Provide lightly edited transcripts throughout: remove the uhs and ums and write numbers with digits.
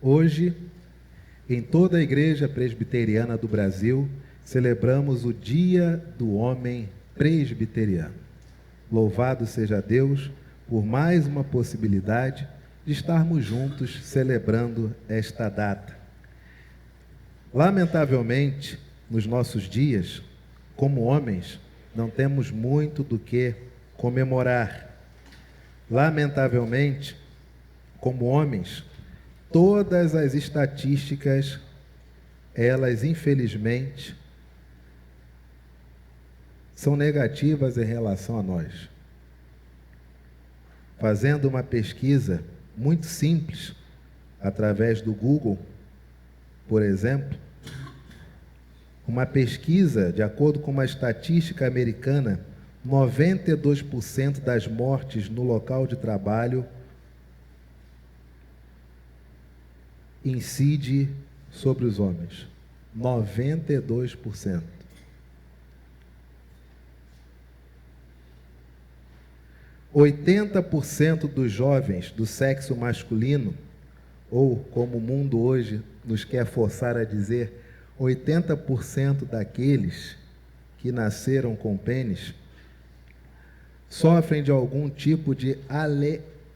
Hoje, em toda a Igreja Presbiteriana do Brasil, celebramos o Dia do Homem Presbiteriano. Louvado seja Deus por mais uma possibilidade de estarmos juntos celebrando esta data. Lamentavelmente, nos nossos dias, como homens, não temos muito do que comemorar. Lamentavelmente, como homens, todas as estatísticas, elas infelizmente são negativas em relação a nós. Fazendo uma pesquisa muito simples, através do Google, por exemplo, uma pesquisa, de acordo com uma estatística americana, 92% das mortes no local de trabalho incide sobre os homens. 92%. 80% dos jovens do sexo masculino, ou como o mundo hoje nos quer forçar a dizer, 80% daqueles que nasceram com pênis sofrem de algum tipo de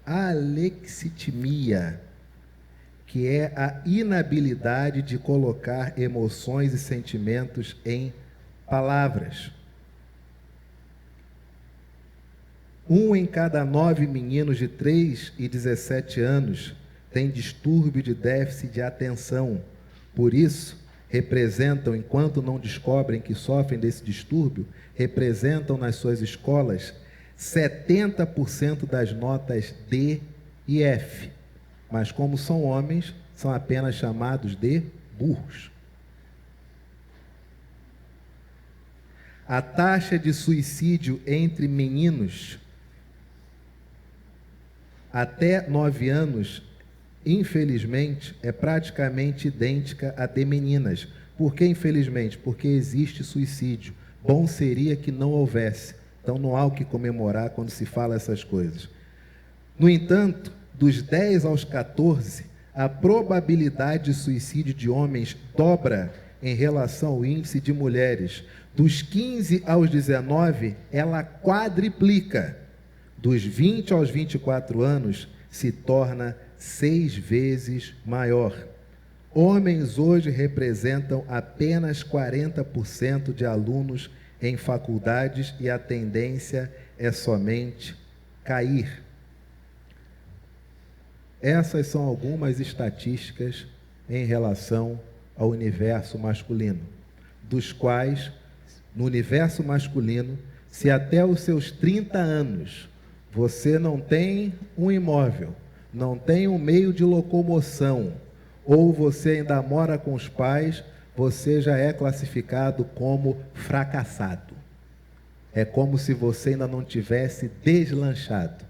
alexitimia, que é a inabilidade de colocar emoções e sentimentos em palavras. 1 em cada 9 meninos de 3 e 17 anos tem distúrbio de déficit de atenção. Por isso, representam, enquanto não descobrem que sofrem desse distúrbio, representam nas suas escolas 70% das notas D e F. Mas como são homens, são apenas chamados de burros. A taxa de suicídio entre meninos até 9 anos, infelizmente, é praticamente idêntica à de meninas. Por que infelizmente? Porque existe suicídio. Bom seria que não houvesse. Então não há o que comemorar quando se fala essas coisas. No entanto, dos 10 aos 14, a probabilidade de suicídio de homens dobra em relação ao índice de mulheres. Dos 15 aos 19, ela quadriplica. Dos 20 aos 24 anos, se torna 6 vezes maior. Homens hoje representam apenas 40% de alunos em faculdades e a tendência é somente cair. Essas são algumas estatísticas em relação ao universo masculino, dos quais, no universo masculino, se até os seus 30 anos você não tem um imóvel, não tem um meio de locomoção, ou você ainda mora com os pais, você já é classificado como fracassado. É como se você ainda não tivesse deslanchado.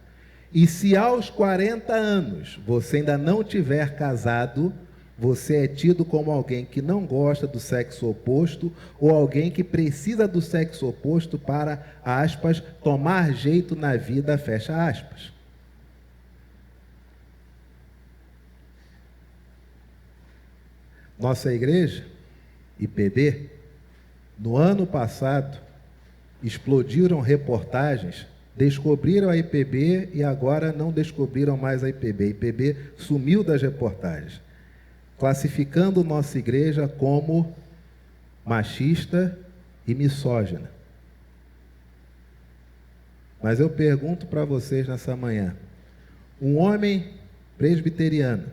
E se aos 40 anos você ainda não tiver casado, você é tido como alguém que não gosta do sexo oposto ou alguém que precisa do sexo oposto para, aspas, tomar jeito na vida, fecha aspas. Nossa igreja, IPB, no ano passado, explodiram reportagens, descobriram a IPB e agora não descobriram mais a IPB. A IPB sumiu das reportagens, classificando nossa igreja como machista e misógina. Mas eu pergunto para vocês nessa manhã, um homem presbiteriano,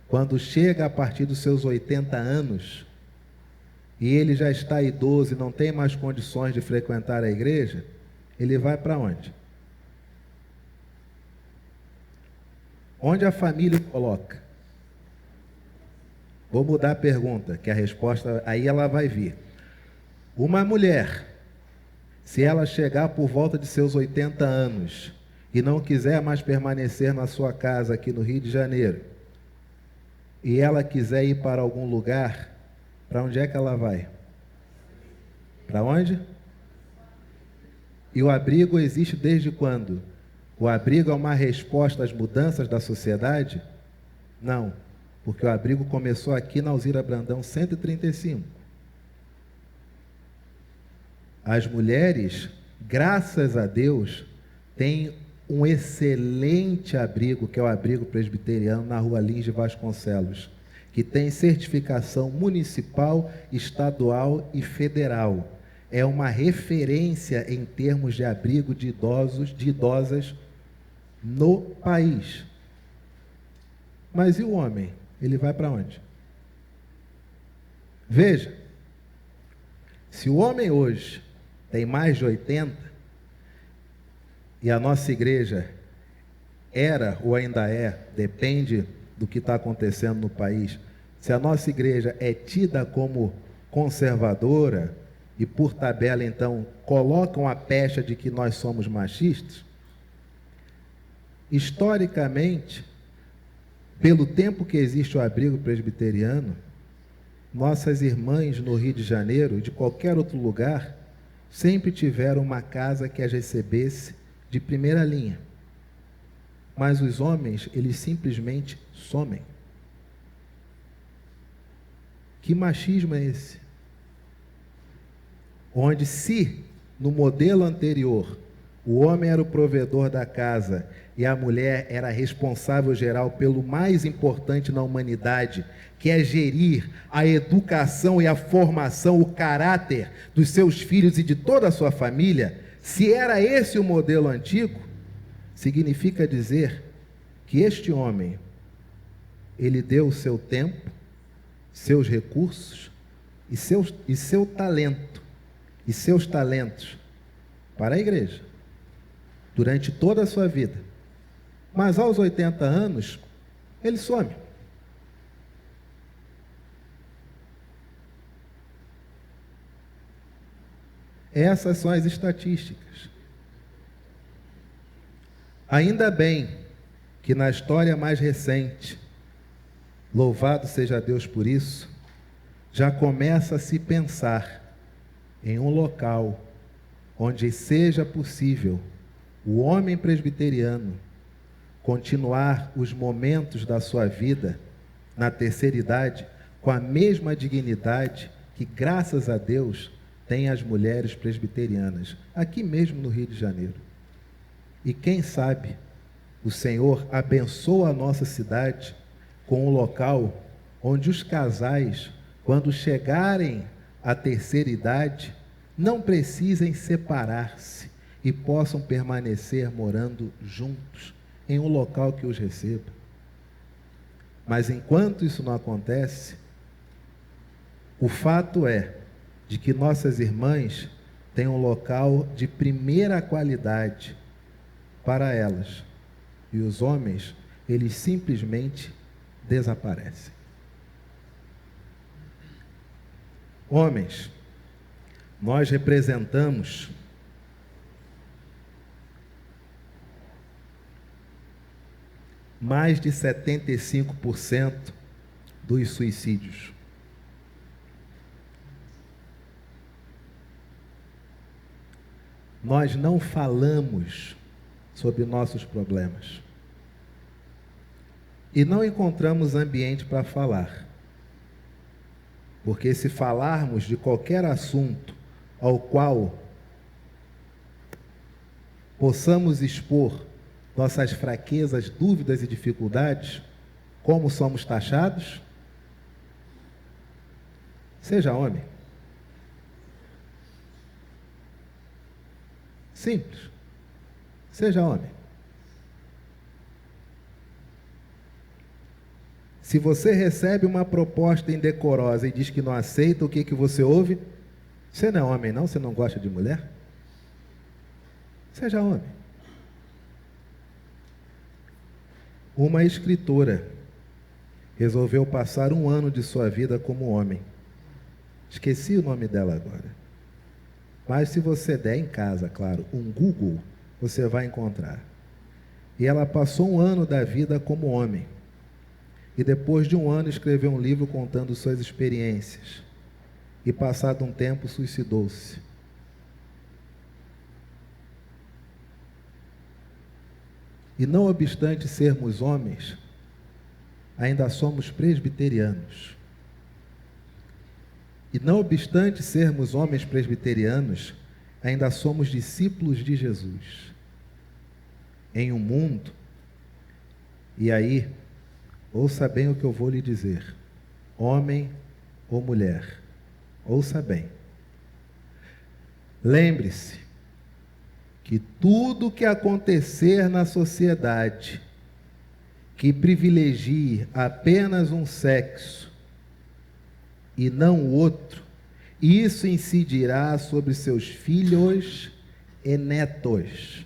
quando chega a partir dos seus 80 anos, e ele já está idoso e não tem mais condições de frequentar a igreja, ele vai para onde? Onde a família o coloca? Vou mudar a pergunta, que a resposta aí ela vai vir. Uma mulher, se ela chegar por volta de seus 80 anos e não quiser mais permanecer na sua casa aqui no Rio de Janeiro, e ela quiser ir para algum lugar, para onde é que ela vai? Para onde? E o abrigo existe desde quando? O abrigo é uma resposta às mudanças da sociedade? Não. porque o abrigo começou aqui na Alzira Brandão 135. As mulheres, graças a Deus, têm um excelente abrigo, que é o abrigo presbiteriano na Rua Lins de Vasconcelos, que tem certificação municipal, estadual e federal. É uma referência em termos de abrigo de idosos, de idosas no país. Mas e o homem? Ele vai para onde? Veja, se o homem hoje tem mais de 80, e a nossa igreja era ou ainda é, depende do que está acontecendo no país, se a nossa igreja é tida como conservadora, e por tabela então colocam a pecha de que nós somos machistas, historicamente, pelo tempo que existe o abrigo presbiteriano, nossas irmãs no Rio de Janeiro e de qualquer outro lugar sempre tiveram uma casa que as recebesse de primeira linha. Mas os homens, eles simplesmente somem. Que machismo é esse? Onde se, no modelo anterior, o homem era o provedor da casa e a mulher era a responsável geral pelo mais importante na humanidade, que é gerir a educação e a formação, o caráter dos seus filhos e de toda a sua família, se era esse o modelo antigo, significa dizer que este homem, ele deu o seu tempo, seus recursos e seu talento, e seus talentos para a igreja, durante toda a sua vida. Mas aos 80 anos, ele some. Essas são as estatísticas. Ainda bem que na história mais recente, louvado seja Deus por isso, já começa a se pensar em um local onde seja possível o homem presbiteriano continuar os momentos da sua vida na terceira idade com a mesma dignidade que, graças a Deus, tem as mulheres presbiterianas, aqui mesmo no Rio de Janeiro. E quem sabe o Senhor abençoa a nossa cidade com um local onde os casais, quando chegarem à terceira idade, não precisem separar-se e possam permanecer morando juntos em um local que os receba. Mas enquanto isso não acontece, o fato é de que nossas irmãs têm um local de primeira qualidade para elas, e os homens, eles simplesmente desaparecem. Homens, nós representamos mais de 75% dos suicídios. Nós não falamos sobre nossos problemas. E não encontramos ambiente para falar. Porque se falarmos de qualquer assunto ao qual possamos expor nossas fraquezas, dúvidas e dificuldades, como somos taxados? Seja homem. Simples. Seja homem. Se você recebe uma proposta indecorosa e diz que não aceita, o que você ouve? Você não é homem não? Você não gosta de mulher? Seja homem. Uma escritora resolveu passar um ano de sua vida como homem. Esqueci o nome dela agora. Mas se você der em casa, claro, um Google, você vai encontrar. E ela passou um ano da vida como homem. E depois de um ano escreveu um livro contando suas experiências. E passado um tempo suicidou-se. E não obstante sermos homens, ainda somos presbiterianos. E não obstante sermos homens presbiterianos, ainda somos discípulos de Jesus. Em um mundo, e aí, ouça bem o que eu vou lhe dizer, homem ou mulher, ouça bem. Lembre-se que tudo que acontecer na sociedade que privilegie apenas um sexo e não o outro, isso incidirá sobre seus filhos e netos.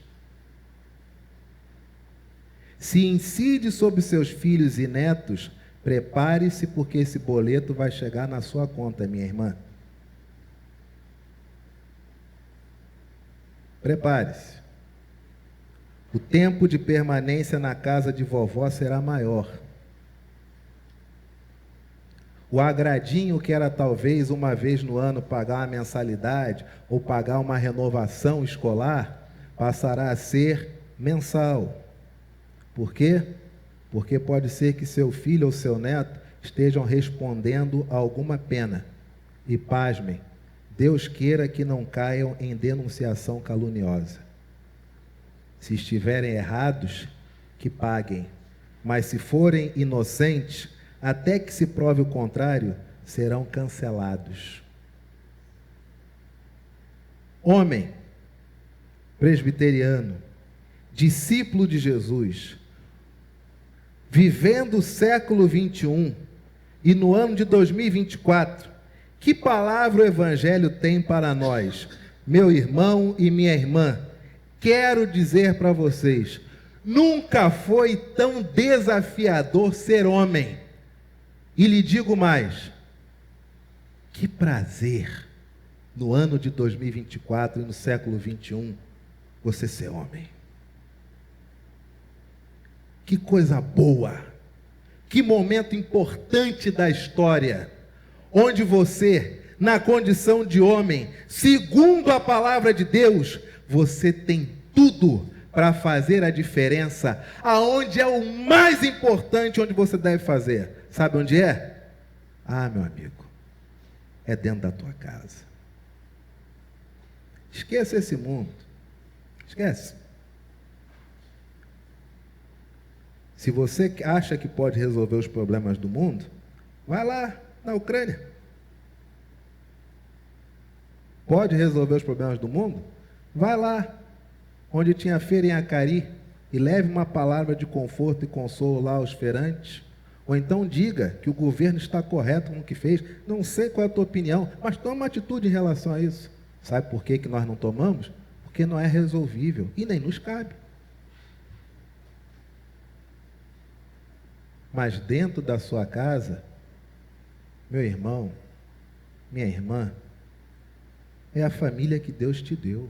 Se incide sobre seus filhos e netos, prepare-se, porque esse boleto vai chegar na sua conta, minha irmã. Prepare-se. O tempo de permanência na casa de vovó será maior. O agradinho que era talvez uma vez no ano pagar uma mensalidade ou pagar uma renovação escolar, passará a ser mensal. Por quê? Porque pode ser que seu filho ou seu neto estejam respondendo a alguma pena. E pasmem, Deus queira que não caiam em denunciação caluniosa. Se estiverem errados, que paguem. Mas se forem inocentes, até que se prove o contrário, serão cancelados. Homem, presbiteriano, discípulo de Jesus, vivendo o século 21 e no ano de 2024, que palavra o Evangelho tem para nós? Meu irmão e minha irmã, quero dizer para vocês, nunca foi tão desafiador ser homem. E lhe digo mais, que prazer no ano de 2024 e no século 21 você ser homem. Que coisa boa, que momento importante da história, onde você, na condição de homem, segundo a palavra de Deus, você tem tudo para fazer a diferença, aonde é o mais importante, onde você deve fazer. Sabe onde é? Ah, meu amigo, é dentro da tua casa. Esqueça esse mundo, esquece. Se você acha que pode resolver os problemas do mundo, vai lá na Ucrânia. Pode resolver os problemas do mundo? Vai lá, onde tinha feira em Acari, e leve uma palavra de conforto e consolo lá aos feirantes. Ou então diga que o governo está correto com o que fez. Não sei qual é a tua opinião, mas toma uma atitude em relação a isso. Sabe por que nós não tomamos? Porque não é resolvível e nem nos cabe. Mas dentro da sua casa, meu irmão, minha irmã, é a família que Deus te deu.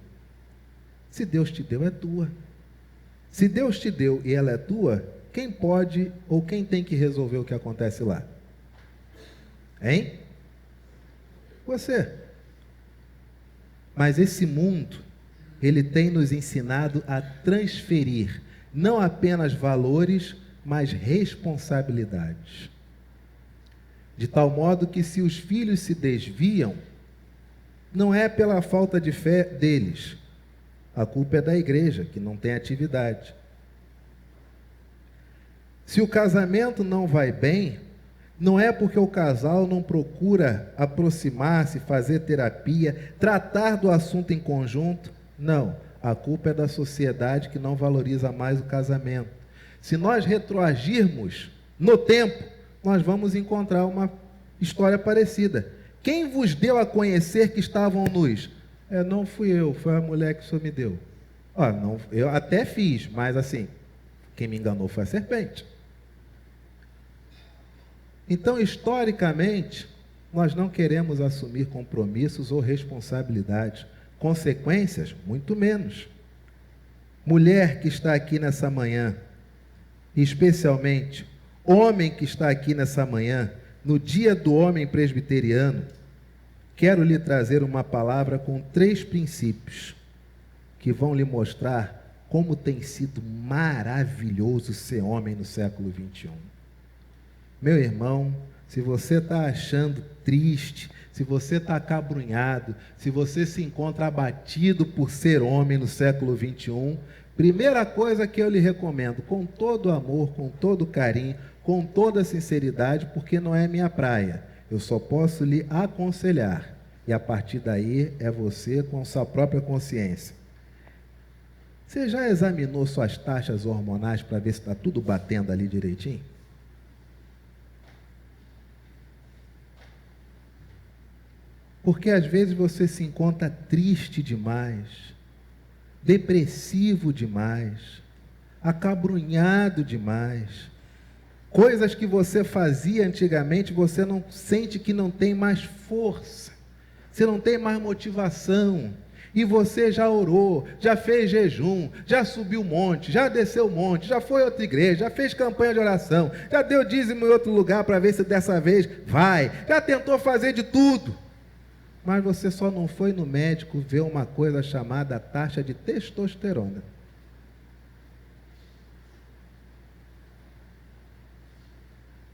Se Deus te deu, é tua. Se Deus te deu e ela é tua, quem pode ou quem tem que resolver o que acontece lá? Hein? Você. Mas esse mundo, ele tem nos ensinado a transferir não apenas valores, mas responsabilidades. De tal modo que se os filhos se desviam, não é pela falta de fé deles. A culpa é da igreja, que não tem atividade. Se o casamento não vai bem, não é porque o casal não procura aproximar-se, fazer terapia, tratar do assunto em conjunto. Não, a culpa é da sociedade que não valoriza mais o casamento. Se nós retroagirmos no tempo, nós vamos encontrar uma história parecida. Quem vos deu a conhecer que estavam nus? Não fui eu, foi a mulher que o Senhor me deu. Não, eu até fiz, mas assim, quem me enganou foi a serpente. Então, historicamente, nós não queremos assumir compromissos ou responsabilidades. Consequências, muito menos. Mulher que está aqui nessa manhã, especialmente homem que está aqui nessa manhã, no dia do homem presbiteriano, quero lhe trazer uma palavra com 3 princípios que vão lhe mostrar como tem sido maravilhoso ser homem no século 21. Meu irmão, se você está achando triste, se você está acabrunhado, se você se encontra abatido por ser homem no século XXI, primeira coisa que eu lhe recomendo, com todo amor, com todo carinho, com toda sinceridade, porque não é minha praia, eu só posso lhe aconselhar, e a partir daí é você com sua própria consciência. Você já examinou suas taxas hormonais para ver se está tudo batendo ali direitinho? Porque às vezes você se encontra triste demais, depressivo demais, acabrunhado demais. Coisas que você fazia antigamente, você não sente que não tem mais força, você não tem mais motivação. E você já orou, já fez jejum, já subiu um monte, já desceu um monte, já foi a outra igreja, já fez campanha de oração, já deu dízimo em outro lugar para ver se dessa vez vai, já tentou fazer de tudo. Mas você só não foi no médico ver uma coisa chamada taxa de testosterona.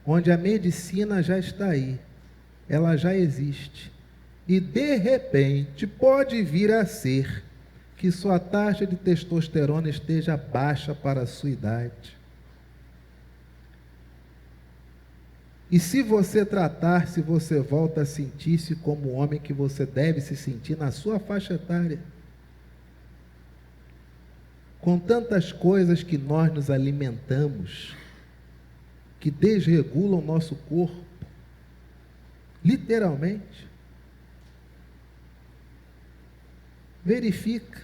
Onde a medicina já está aí, ela já existe. E de repente pode vir a ser que sua taxa de testosterona esteja baixa para a sua idade. E se você tratar-se, você volta a sentir-se como o homem que você deve se sentir na sua faixa etária. Com tantas coisas que nós nos alimentamos, que desregulam o nosso corpo, literalmente. Verifica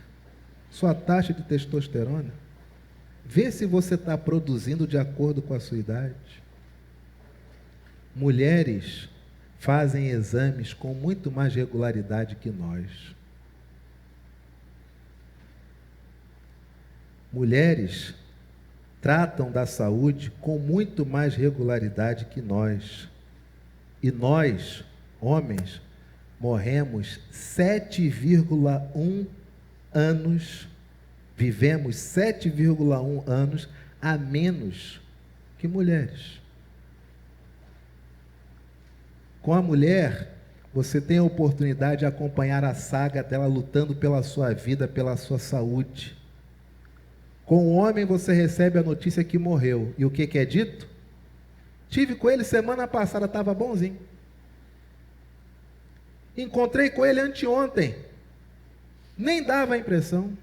sua taxa de testosterona. Vê se você está produzindo de acordo com a sua idade. Mulheres fazem exames com muito mais regularidade que nós. Mulheres tratam da saúde com muito mais regularidade que nós. E nós, homens, morremos 7,1 anos, vivemos 7,1 anos a menos que mulheres. Com a mulher, você tem a oportunidade de acompanhar a saga dela lutando pela sua vida, pela sua saúde. Com o homem, você recebe a notícia que morreu. E o que é dito? Tive com ele semana passada, estava bonzinho. Encontrei com ele anteontem. Nem dava a impressão.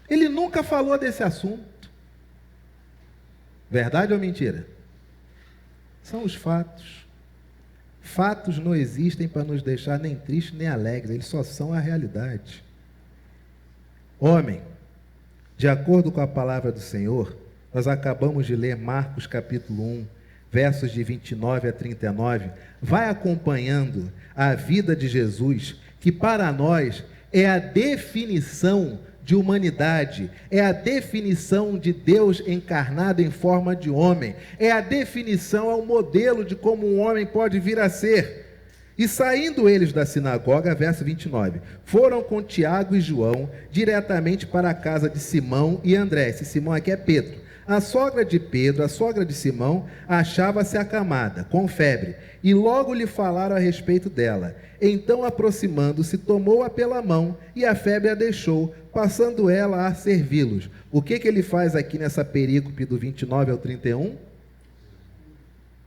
Ele nunca falou desse assunto. Verdade ou mentira? São os fatos. Fatos não existem para nos deixar nem tristes nem alegres, eles só são a realidade. Homem, de acordo com a palavra do Senhor, nós acabamos de ler Marcos capítulo 1, versos de 29 a 39, vai acompanhando a vida de Jesus, que para nós é a definição de humanidade, é a definição de Deus encarnado em forma de homem, é a definição, é o modelo de como um homem pode vir a ser. E saindo eles da sinagoga, verso 29, foram com Tiago e João diretamente para a casa de Simão e André. Esse Simão aqui é Pedro. A sogra de Pedro, a sogra de Simão, achava-se acamada, com febre, e logo lhe falaram a respeito dela. Então, aproximando-se, tomou-a pela mão, e a febre a deixou, passando ela a servi-los. O que ele faz aqui nessa perícope do 29 ao 31?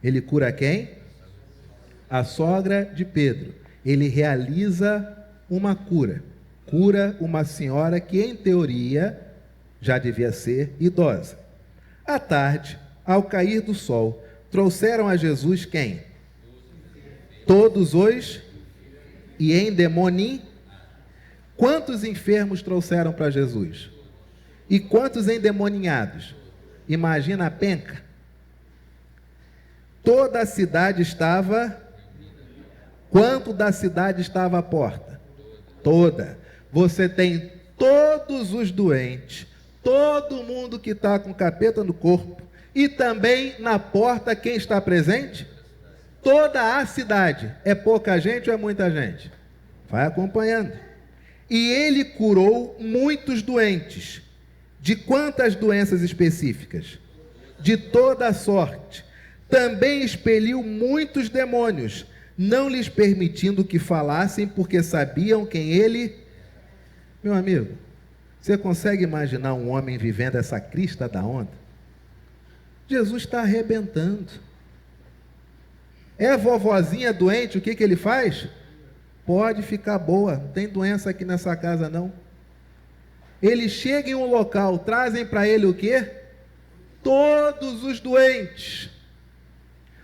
Ele cura quem? A sogra de Pedro. Ele realiza uma cura. Cura uma senhora que, em teoria, já devia ser idosa. À tarde, ao cair do sol, trouxeram a Jesus quem? Todos os e endemoniados. Quantos enfermos trouxeram para Jesus? E quantos endemoniados? Imagina a penca. Toda a cidade estava... Quanto da cidade estava à porta? Toda. Você tem todos os doentes, todo mundo que está com capeta no corpo, e também na porta quem está presente? Toda a cidade. É pouca gente ou é muita gente? Vai acompanhando. E ele curou muitos doentes. De quantas doenças específicas? De toda a sorte. Também expeliu muitos demônios, não lhes permitindo que falassem, porque sabiam quem ele... Meu amigo, você consegue imaginar um homem vivendo essa crista da onda? Jesus está arrebentando. É vovozinha doente, o que ele faz? Pode ficar boa, não tem doença aqui nessa casa não. Ele chega em um local, trazem para ele o quê? Todos os doentes.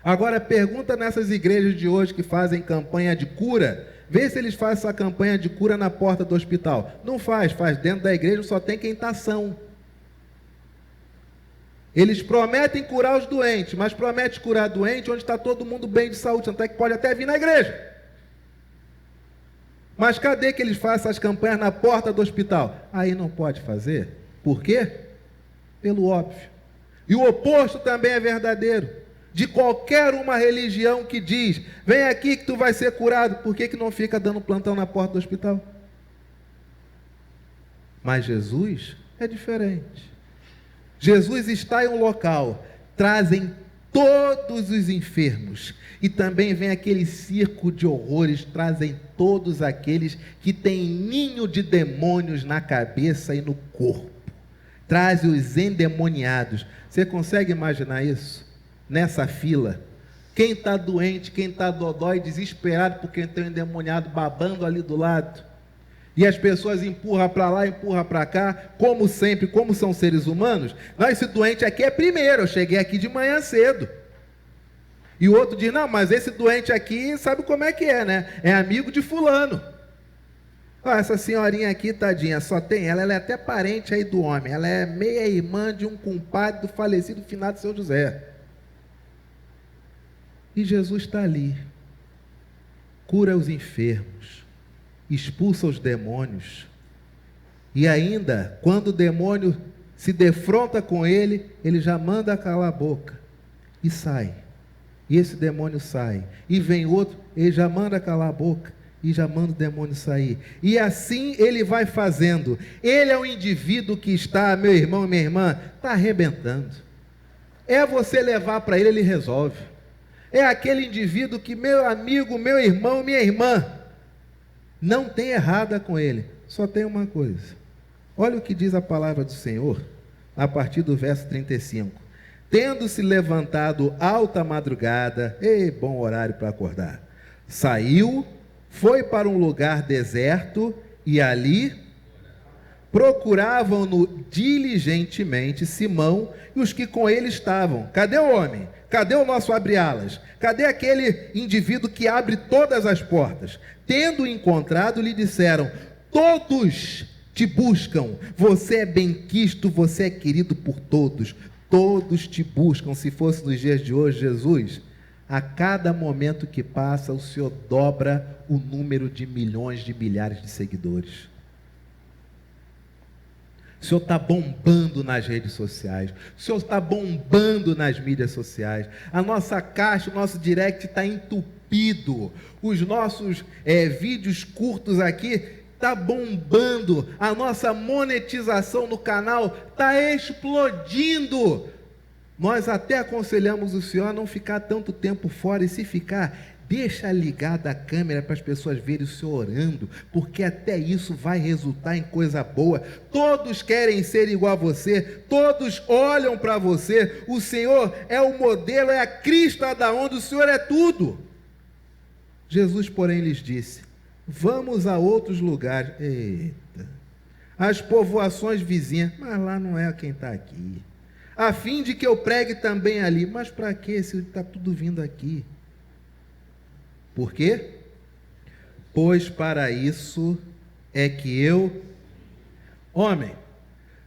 Agora pergunta nessas igrejas de hoje que fazem campanha de cura, vê se eles fazem essa campanha de cura na porta do hospital. Não faz dentro da igreja, só tem quem está são. Eles prometem curar os doentes, mas prometem curar doente onde está todo mundo bem de saúde, tanto é que pode até vir na igreja. Mas cadê que eles façam as campanhas na porta do hospital? Aí não pode fazer. Por quê? Pelo óbvio. E o oposto também é verdadeiro. De qualquer uma religião que diz, vem aqui que tu vai ser curado, por que não fica dando plantão na porta do hospital? Mas Jesus é diferente. Jesus está em um local, trazem todos os enfermos, e também vem aquele circo de horrores, trazem todos aqueles que têm ninho de demônios na cabeça e no corpo, trazem os endemoniados. Você consegue imaginar isso? Nessa fila, quem está doente, quem está dodói, desesperado porque tem um endemoniado babando ali do lado, e as pessoas empurram para lá, empurram para cá, como sempre, como são seres humanos. Não, esse doente aqui é primeiro, eu cheguei aqui de manhã cedo. E o outro diz, não, mas esse doente aqui sabe como é que é, né? É amigo de fulano. Essa senhorinha aqui, tadinha, só tem ela é até parente aí do homem, ela é meia irmã de um compadre do falecido finado Seu José. E Jesus está ali, cura os enfermos, expulsa os demônios, e ainda, quando o demônio se defronta com ele, ele já manda calar a boca, e sai, e esse demônio sai, e vem outro, ele já manda calar a boca, e já manda o demônio sair, e assim ele vai fazendo. Ele é um indivíduo que está, meu irmão e minha irmã, está arrebentando, é você levar para ele, ele resolve. É aquele indivíduo que, meu amigo, meu irmão, minha irmã, não tem errada com ele, só tem uma coisa. Olha o que diz a palavra do Senhor, a partir do verso 35. Tendo-se levantado alta madrugada, bom horário para acordar, saiu, foi para um lugar deserto, e ali procuravam-no diligentemente Simão e os que com ele estavam. Cadê o homem? Cadê o nosso abre-alas? Cadê aquele indivíduo que abre todas as portas? Tendo encontrado, lhe disseram, todos te buscam, você é benquisto, você é querido por todos, todos te buscam. Se fosse nos dias de hoje, Jesus, a cada momento que passa, o Senhor dobra o número de milhões, de milhares de seguidores. O Senhor está bombando nas redes sociais, o Senhor está bombando nas mídias sociais, a nossa caixa, o nosso direct está entupido, os nossos vídeos curtos aqui está bombando, a nossa monetização no canal está explodindo. Nós até aconselhamos o senhor a não ficar tanto tempo fora, e se ficar, deixa ligada a câmera para as pessoas verem o senhor orando, porque até isso vai resultar em coisa boa. Todos querem ser igual a você, todos olham para você, o Senhor é o modelo, é a crista da onda, o Senhor é tudo. Jesus, porém, lhes disse, vamos a outros lugares, as povoações vizinhas, mas lá não é quem está aqui, a fim de que eu pregue também ali. Mas para quê, se está tudo vindo aqui? Por quê? Pois para isso é que eu... Homem,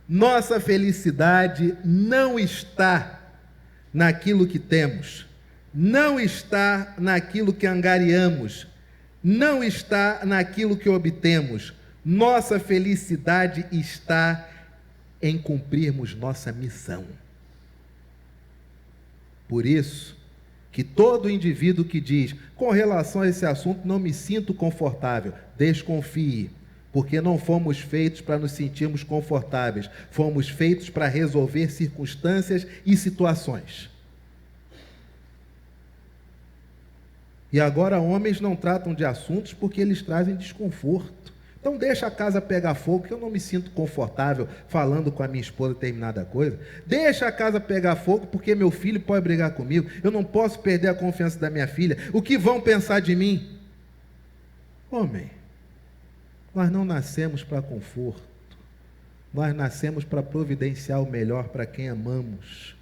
nossa felicidade não está naquilo que temos, não está naquilo que angariamos, não está naquilo que obtemos. Nossa felicidade está em cumprirmos nossa missão. Por isso, que todo indivíduo que diz, com relação a esse assunto, não me sinto confortável, desconfie, porque não fomos feitos para nos sentirmos confortáveis, fomos feitos para resolver circunstâncias e situações. E agora homens não tratam de assuntos porque eles trazem desconforto. Então deixa a casa pegar fogo, que eu não me sinto confortável falando com a minha esposa determinada coisa. Deixa a casa pegar fogo porque meu filho pode brigar comigo. Eu não posso perder a confiança da minha filha. O que vão pensar de mim? Homem, nós não nascemos para conforto. Nós nascemos para providenciar o melhor para quem amamos.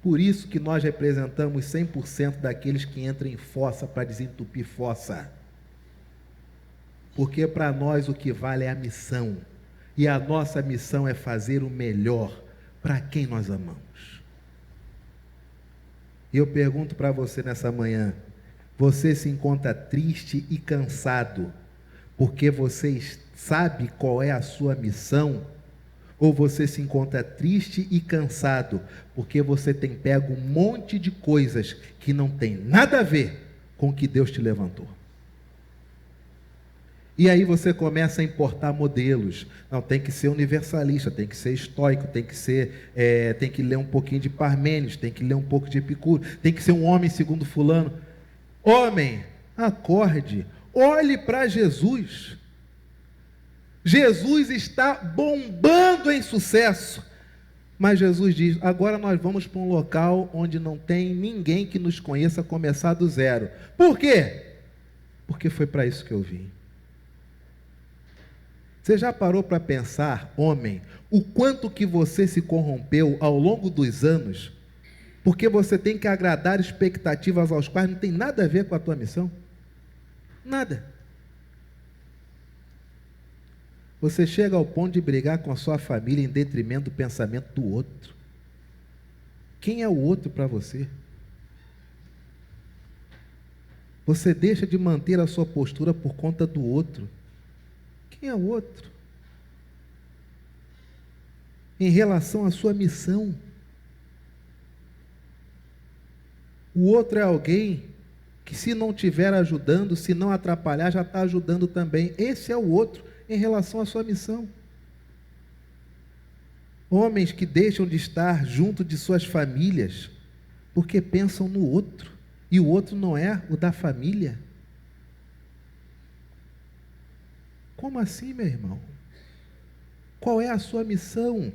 Por isso que nós representamos 100% daqueles que entram em fossa para desentupir fossa. Porque para nós o que vale é a missão. E a nossa missão é fazer o melhor para quem nós amamos. E eu pergunto para você nessa manhã, você se encontra triste e cansado porque você sabe qual é a sua missão? Ou você se encontra triste e cansado porque você tem pego um monte de coisas que não tem nada a ver com o que Deus te levantou? E aí você começa a importar modelos. Não, tem que ser universalista, tem que ser estoico, tem que ler um pouquinho de Parmênides, tem que ler um pouco de Epicuro, tem que ser um homem segundo fulano. Homem, acorde, olhe para Jesus. Jesus está bombando em sucesso. Mas Jesus diz, agora nós vamos para um local onde não tem ninguém que nos conheça, começar do zero. Por quê? Porque foi para isso que eu vim. Você já parou para pensar, homem, o quanto que você se corrompeu ao longo dos anos, porque você tem que agradar expectativas aos quais não tem nada a ver com a tua missão? Nada. Você chega ao ponto de brigar com a sua família em detrimento do pensamento do outro. Quem é o outro para você? Você deixa de manter a sua postura por conta do outro. Quem é o outro? Em relação à sua missão. O outro é alguém que, se não estiver ajudando, se não atrapalhar, já está ajudando também. Esse é o outro em relação à sua missão. Homens que deixam de estar junto de suas famílias porque pensam no outro, e o outro não é o da família. Como assim, meu irmão? Qual é a sua missão?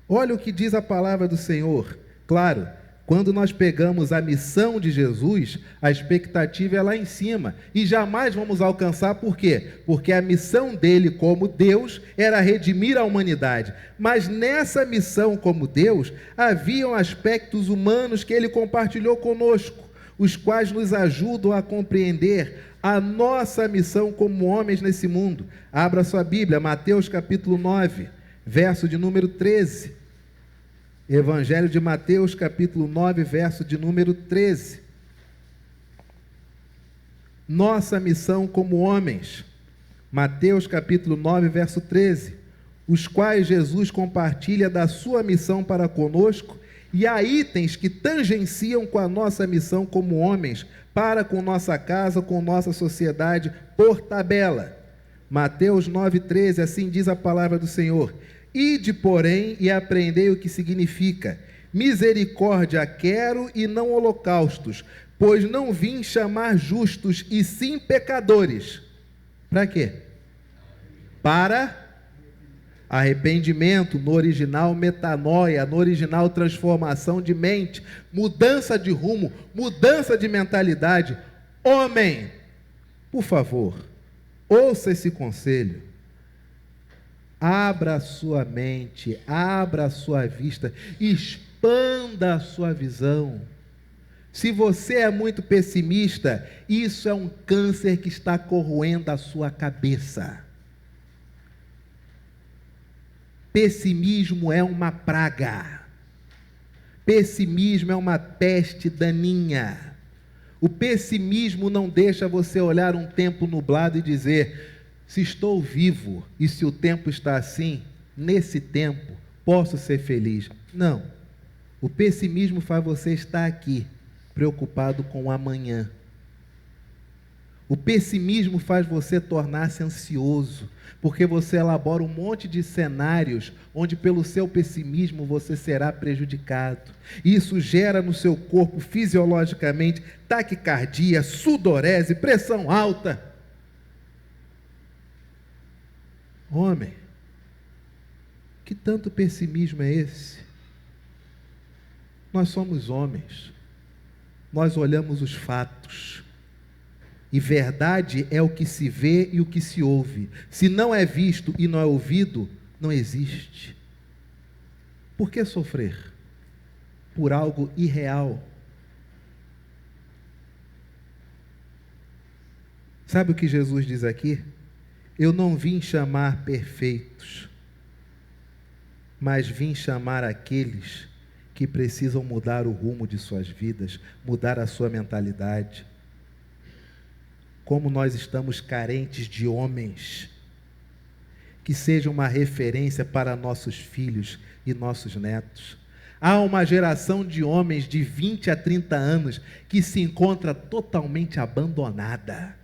Olha o que diz a palavra do Senhor. Claro, quando nós pegamos a missão de Jesus, a expectativa é lá em cima, e jamais vamos alcançar. Por quê? Porque a missão dele como Deus era redimir a humanidade. Mas nessa missão como Deus, haviam aspectos humanos que ele compartilhou conosco, os quais nos ajudam a compreender a nossa missão como homens nesse mundo. Abra sua Bíblia, Mateus capítulo 9, verso de número 13. Evangelho de Mateus capítulo 9, verso de número 13. Nossa missão como homens. Mateus capítulo 9, verso 13. Os quais Jesus compartilha da sua missão para conosco, e há itens que tangenciam com a nossa missão como homens, para com nossa casa, com nossa sociedade, por tabela. Mateus 9,13, assim diz a palavra do Senhor: ide, porém, e aprendei o que significa: misericórdia quero e não holocaustos, pois não vim chamar justos, e sim pecadores. Para quê? Para arrependimento, no original metanoia, no original transformação de mente, mudança de rumo, mudança de mentalidade. Homem, por favor, ouça esse conselho. Abra a sua mente, abra a sua vista, expanda a sua visão. Se você é muito pessimista, isso é um câncer que está corroendo a sua cabeça. Pessimismo é uma praga. Pessimismo é uma peste daninha. O pessimismo não deixa você olhar um tempo nublado e dizer: se estou vivo e se o tempo está assim, nesse tempo posso ser feliz. Não. O pessimismo faz você estar aqui, preocupado com o amanhã. O pessimismo faz você tornar-se ansioso, porque você elabora um monte de cenários onde pelo seu pessimismo você será prejudicado. Isso gera no seu corpo fisiologicamente taquicardia, sudorese, pressão alta. Homem, que tanto pessimismo é esse? Nós somos homens, nós olhamos os fatos. E verdade é o que se vê e o que se ouve. Se não é visto e não é ouvido, não existe. Por que sofrer? Por algo irreal. Sabe o que Jesus diz aqui? Eu não vim chamar perfeitos, mas vim chamar aqueles que precisam mudar o rumo de suas vidas, mudar a sua mentalidade. Como nós estamos carentes de homens que sejam uma referência para nossos filhos e nossos netos. Há uma geração de homens de 20 a 30 anos que se encontra totalmente abandonada,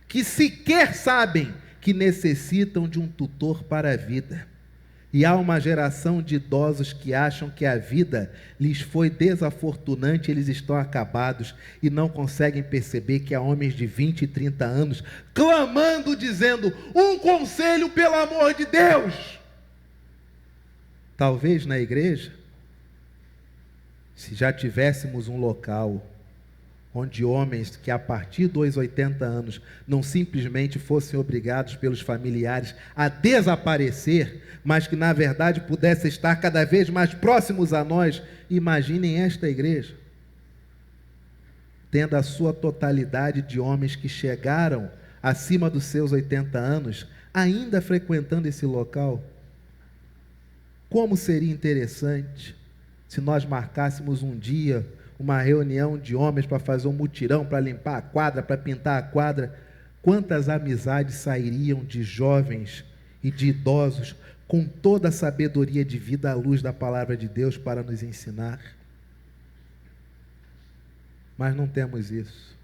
que sequer sabem que necessitam de um tutor para a vida. E há uma geração de idosos que acham que a vida lhes foi desafortunante, eles estão acabados e não conseguem perceber que há homens de 20 e 30 anos clamando, dizendo: um conselho, pelo amor de Deus. Talvez na igreja, se já tivéssemos um local onde homens que a partir dos 80 anos não simplesmente fossem obrigados pelos familiares a desaparecer, mas que na verdade pudessem estar cada vez mais próximos a nós. Imaginem esta igreja, tendo a sua totalidade de homens que chegaram acima dos seus 80 anos, ainda frequentando esse local. Como seria interessante se nós marcássemos um dia, uma reunião de homens para fazer um mutirão, para limpar a quadra, para pintar a quadra. Quantas amizades sairiam de jovens e de idosos com toda a sabedoria de vida à luz da palavra de Deus para nos ensinar? Mas não temos isso.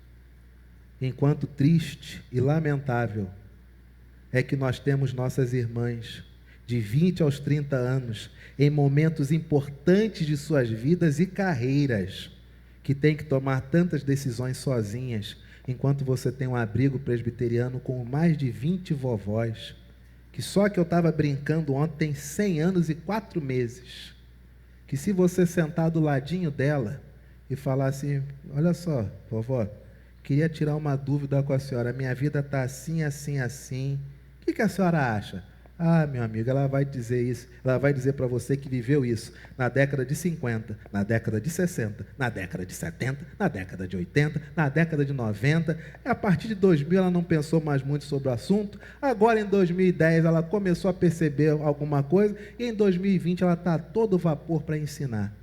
Enquanto triste e lamentável é que nós temos nossas irmãs de 20 aos 30 anos, em momentos importantes de suas vidas e carreiras, que tem que tomar tantas decisões sozinhas, enquanto você tem um abrigo presbiteriano com mais de 20 vovós, que só que eu estava brincando ontem tem 100 anos e 4 meses, que se você sentar do ladinho dela e falar assim: olha só, vovó, queria tirar uma dúvida com a senhora, minha vida está assim, assim, assim, o que a senhora acha? Ah, meu amigo, ela vai dizer isso, ela vai dizer para você que viveu isso na década de 50, na década de 60, na década de 70, na década de 80, na década de 90, a partir de 2000 ela não pensou mais muito sobre o assunto, agora em 2010 ela começou a perceber alguma coisa, e em 2020 ela está a todo vapor para ensinar.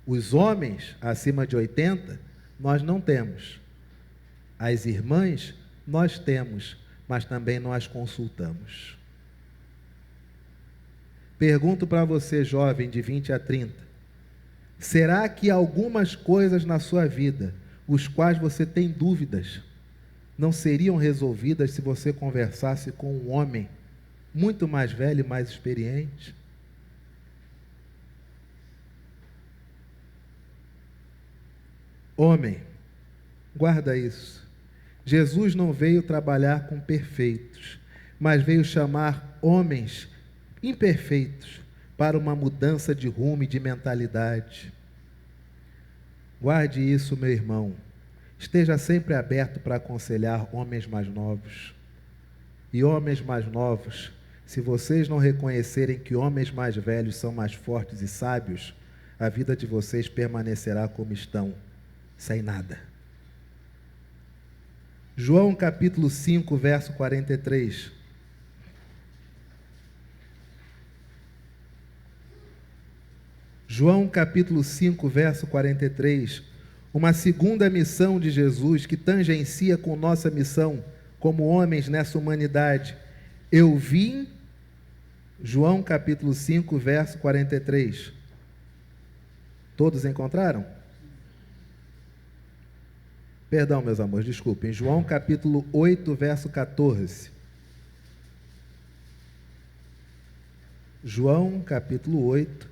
Os homens acima de 80, nós não temos. As irmãs, nós temos, mas também nós consultamos. Pergunto para você, jovem de 20 a 30, será que algumas coisas na sua vida, os quais você tem dúvidas, não seriam resolvidas se você conversasse com um homem muito mais velho e mais experiente? Homem, guarda isso. Jesus não veio trabalhar com perfeitos, mas veio chamar homens imperfeitos para uma mudança de rumo e de mentalidade. Guarde isso, meu irmão. Esteja sempre aberto para aconselhar homens mais novos. E homens mais novos, se vocês não reconhecerem que homens mais velhos são mais fortes e sábios, a vida de vocês permanecerá como estão, sem nada. João capítulo 5, verso 43. João capítulo 5, verso 43. Uma segunda missão de Jesus que tangencia com nossa missão como homens nessa humanidade. Eu vim, João capítulo 5, verso 43. Todos encontraram? Perdão, meus amores, desculpem. João capítulo 8, verso 14. João capítulo 8,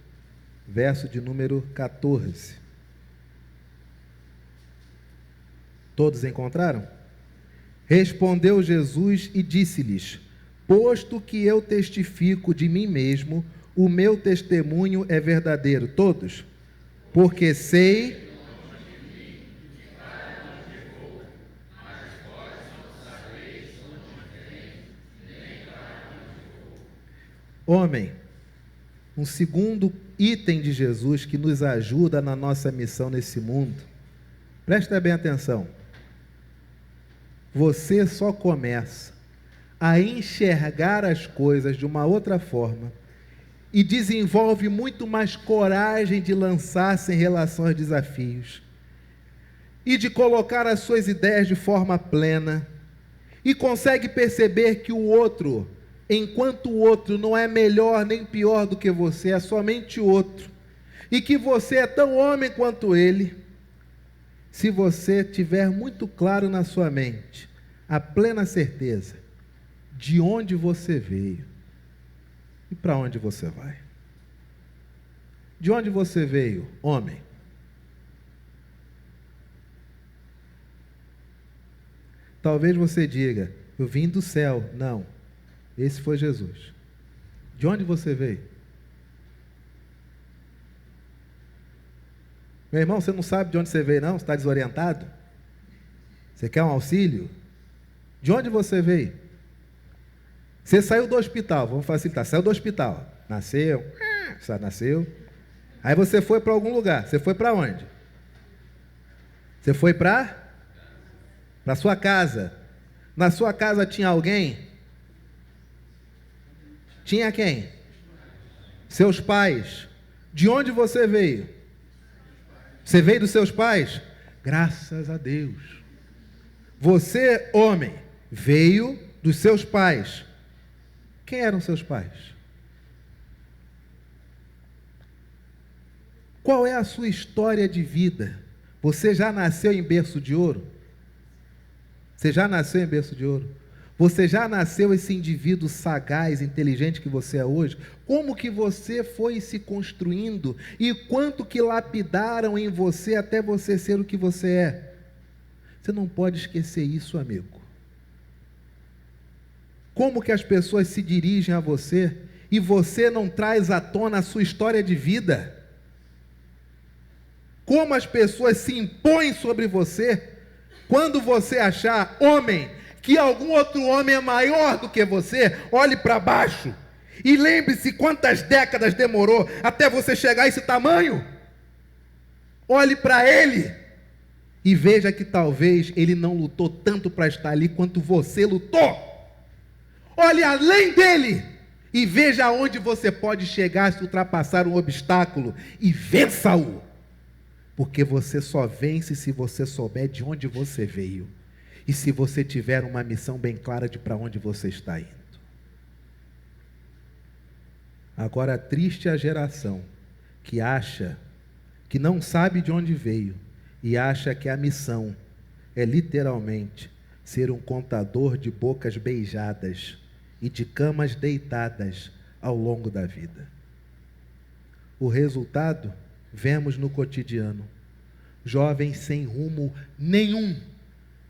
verso de número 14. Todos encontraram? Respondeu Jesus e disse-lhes: posto que eu testifico de mim mesmo, o meu testemunho é verdadeiro. Todos? Porque sei... Homem, um segundo item de Jesus que nos ajuda na nossa missão nesse mundo. Presta bem atenção. Você só começa a enxergar as coisas de uma outra forma e desenvolve muito mais coragem de lançar-se em relação aos desafios e de colocar as suas ideias de forma plena e consegue perceber que o outro, enquanto o outro não é melhor nem pior do que você, é somente o outro, e que você é tão homem quanto ele, se você tiver muito claro na sua mente a plena certeza de onde você veio e para onde você vai. De onde você veio, homem? Talvez você diga: eu vim do céu. Não, esse foi Jesus. De onde você veio? Meu irmão, você não sabe de onde você veio, não? Você está desorientado? Você quer um auxílio? De onde você veio? Você saiu do hospital, vamos facilitar, saiu do hospital, nasceu. Aí você foi para algum lugar, você foi para onde? Você foi para sua casa. Na sua casa tinha alguém? Tinha quem? Seus pais. De onde você veio? Você veio dos seus pais? Graças a Deus. Você, homem, veio dos seus pais. Quem eram seus pais? Qual é a sua história de vida? Você já nasceu em berço de ouro? Você já nasceu em berço de ouro? Você já nasceu esse indivíduo sagaz, inteligente que você é hoje? Como que você foi se construindo e quanto que lapidaram em você até você ser o que você é? Você não pode esquecer isso, amigo. Como que as pessoas se dirigem a você e você não traz à tona a sua história de vida? Como as pessoas se impõem sobre você quando você achar, homem, que algum outro homem é maior do que você? Olhe para baixo e lembre-se quantas décadas demorou até você chegar a esse tamanho. Olhe para ele e veja que talvez ele não lutou tanto para estar ali quanto você lutou. Olhe além dele e veja aonde você pode chegar se ultrapassar um obstáculo e vença-o. Porque você só vence se você souber de onde você veio e se você tiver uma missão bem clara de para onde você está indo. Agora, triste a geração que acha, que não sabe de onde veio e acha que a missão é literalmente ser um contador de bocas beijadas e de camas deitadas ao longo da vida. O resultado vemos no cotidiano. Jovens sem rumo nenhum,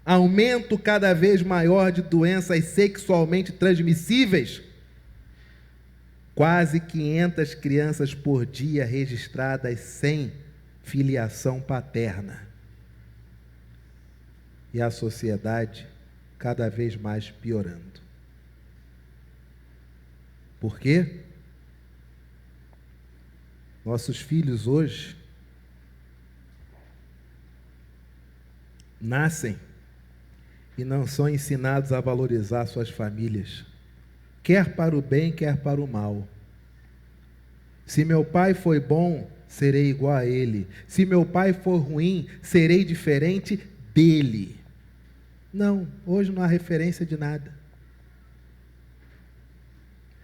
aumento cada vez maior de doenças sexualmente transmissíveis, quase 500 crianças por dia registradas sem filiação paterna. E a sociedade cada vez mais piorando. Por quê? Nossos filhos hoje nascem e não são ensinados a valorizar suas famílias, quer para o bem, quer para o mal. Se meu pai foi bom, serei igual a ele. Se meu pai for ruim, serei diferente dele. Não, hoje não há referência de nada.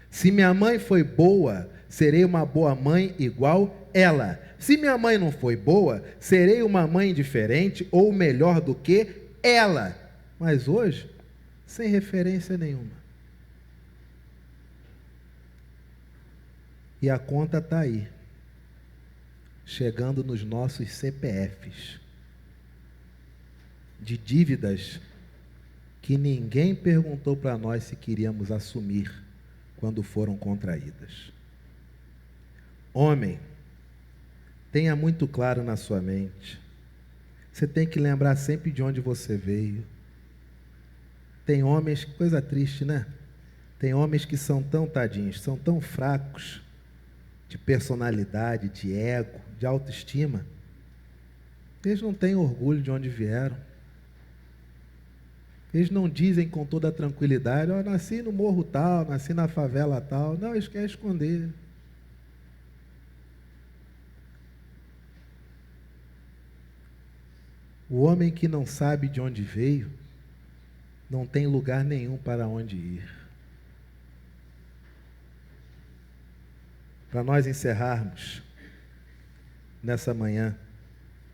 Se minha mãe foi boa, serei uma boa mãe igual ela. Se minha mãe não foi boa, serei uma mãe diferente ou melhor do que ela. Mas hoje, sem referência nenhuma. E a conta está aí, chegando nos nossos CPFs, de dívidas que ninguém perguntou para nós se queríamos assumir quando foram contraídas. Homem, tenha muito claro na sua mente, você tem que lembrar sempre de onde você veio. Tem homens, coisa triste, né? Tem homens que são tão tadinhos, são tão fracos, de personalidade, de ego, de autoestima, eles não têm orgulho de onde vieram. Eles não dizem com toda a tranquilidade, ó, nasci no morro tal, nasci na favela tal. Não, eles querem esconder. O homem que não sabe de onde veio, não tem lugar nenhum para onde ir. Para nós encerrarmos nessa manhã,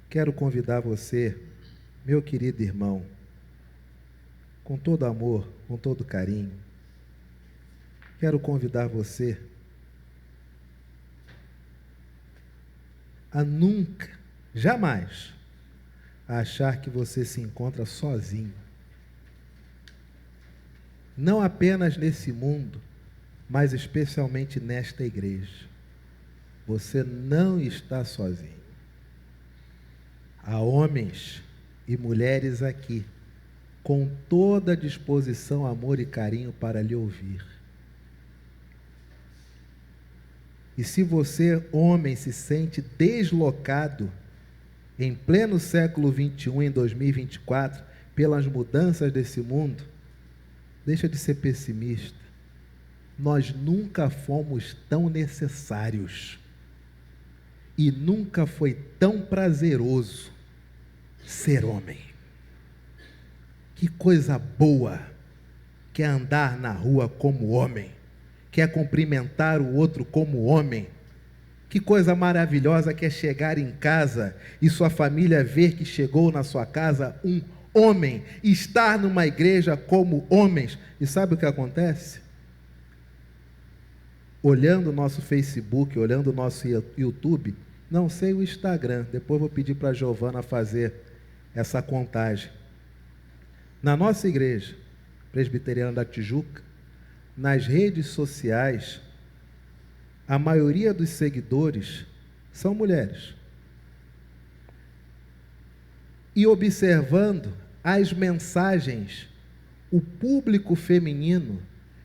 quero convidar você, meu querido irmão, com todo amor, com todo carinho, quero convidar você a nunca, jamais, achar que você se encontra sozinho. Não apenas nesse mundo, mas especialmente nesta igreja. Você não está sozinho. Há homens e mulheres aqui, com toda a disposição, amor e carinho para lhe ouvir. E se você, homem, se sente deslocado, em pleno século XXI, em 2024, pelas mudanças desse mundo, deixa de ser pessimista. Nós nunca fomos tão necessários e nunca foi tão prazeroso ser homem. Que coisa boa que é andar na rua como homem, que é cumprimentar o outro como homem. Que coisa maravilhosa que é chegar em casa e sua família ver que chegou na sua casa um homem, estar numa igreja como homens. E sabe o que acontece? Olhando o nosso Facebook, olhando o nosso YouTube, não sei o Instagram, depois vou pedir para a Giovana fazer essa contagem. Na nossa igreja, Presbiteriana da Tijuca, nas redes sociais, a maioria dos seguidores são mulheres. E observando as mensagens, o público feminino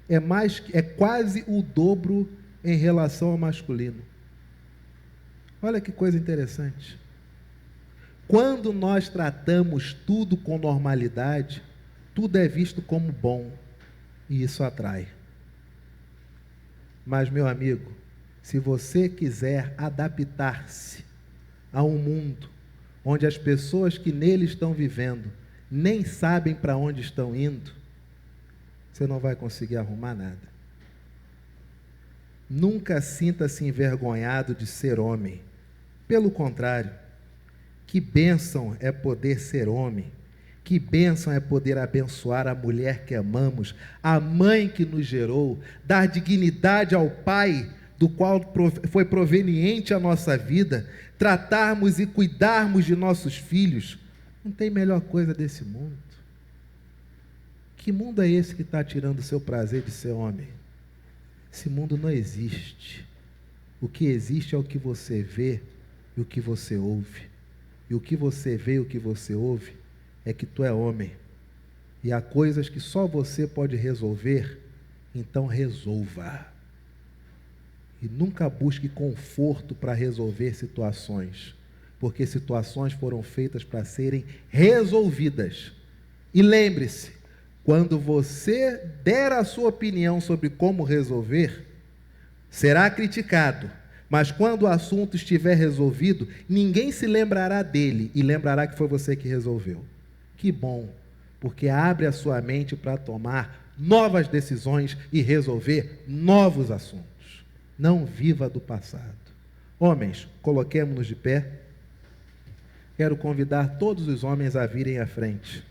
é quase o dobro em relação ao masculino. Olha que coisa interessante. Quando nós tratamos tudo com normalidade, tudo é visto como bom, e isso atrai. Mas, meu amigo, se você quiser adaptar-se a um mundo onde as pessoas que nele estão vivendo nem sabem para onde estão indo, você não vai conseguir arrumar nada. Nunca sinta-se envergonhado de ser homem. Pelo contrário, que bênção é poder ser homem. Que bênção é poder abençoar a mulher que amamos, a mãe que nos gerou, dar dignidade ao pai do qual foi proveniente a nossa vida, tratarmos e cuidarmos de nossos filhos. Não tem melhor coisa desse mundo. Que mundo é esse que está tirando o seu prazer de ser homem? Esse mundo não existe. O que existe é o que você vê e o que você ouve. E o que você vê e o que você ouve é que tu é homem. E há coisas que só você pode resolver, então resolva. E nunca busque conforto para resolver situações, porque situações foram feitas para serem resolvidas. E lembre-se, quando você der a sua opinião sobre como resolver, será criticado, mas quando o assunto estiver resolvido, ninguém se lembrará dele e lembrará que foi você que resolveu. Que bom, porque abre a sua mente para tomar novas decisões e resolver novos assuntos. Não viva do passado. Homens, coloquemo-nos de pé. Quero convidar todos os homens a virem à frente.